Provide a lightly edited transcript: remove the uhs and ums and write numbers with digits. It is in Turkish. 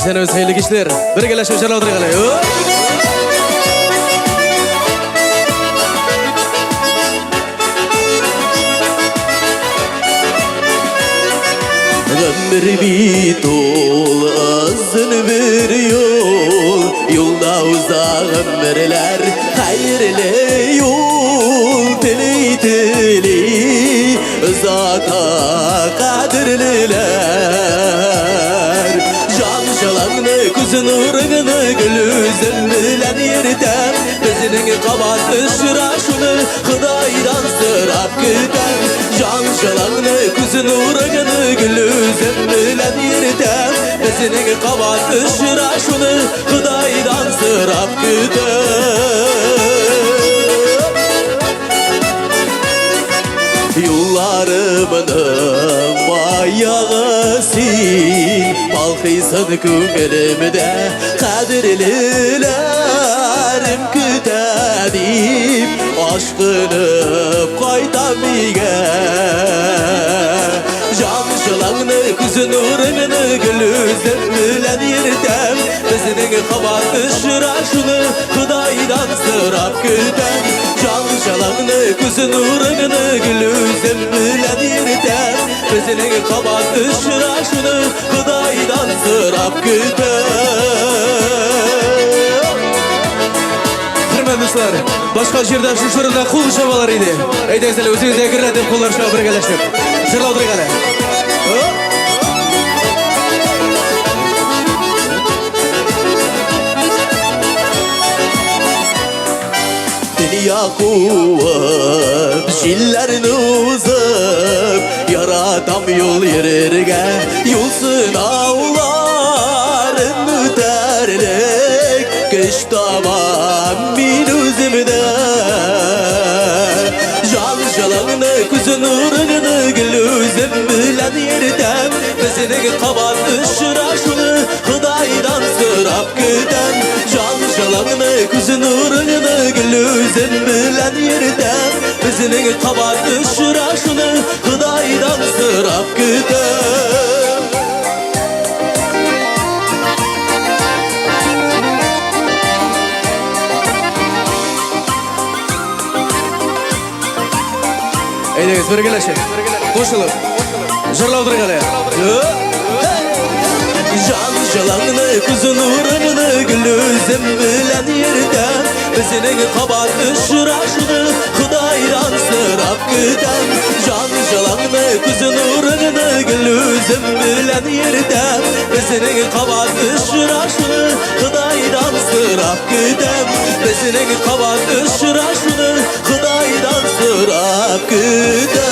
sene öz hayırlı kişiler. Birgeleşip şarlaw oturgaly. Ömür bir dol, azın bir yol. Yolda uzak ömürler, hayırlı yol. Tili tili, zata kadirliler. Can şalağını, kuzun uğrunu, gülüzün bilen yerden. Bezinin kabatı şıra şunu, Hıdaydan sırap güden. Can şalağını, kuzun uğrunu, gülüzün bilen yerden. Bezinin kabatı şıra şunu, Hıdaydan sırap güden. Yollarımın mayağısın, balkıysın köngülümde. Kadirlilerim kütedim, aşkını koydamiga. Can şılağını, kuzun uğrunu, gülüzün bilen yerden. Bizinin kabatı şıra şunu, Hıdaydan sırap güden. Can şalağını, kuzun uğrunu, gülüzün bilen yerden. Bizinin kabatı şıra şunu, Hıdaydan sırap güden. Dostlar, başka жерden şu şurada kul şabalar idi. Eydeysel özünüze girletip kullar şağı birgeleşip şırlaw oturgaly. Dünya kuvvet, şillerini uzıp, yaratam yol yerine, yol sınavların müterlik. Kış tamam min üzümde. Can şalağını, kuzun uğrunu, gülüzün bilen yerden. Bizinin kabatı şıra şunu, Hıdaydan sırap güden. Can şalağını, kuzun uğrunu, gülüzün bilen yerden. Bizinin kabatı şıra şunu, Hıdaydan sırap güden. Eydeyiz birgeleşip, koşulup şırlaw oturgaly. Can şalağını, kuzun uğrunu, gülüzün bilen yerden. Bizinin kabatı şıra şunu, Hıdaydan sırap güden. Can şalağını, kuzun uğrunu, gülüzün bilen yerden. Bizinin kabatı şıra şunu, Hıdaydan sırap güden. Bizinin kabatı şıra şunu, Hıdaydan sırap güden.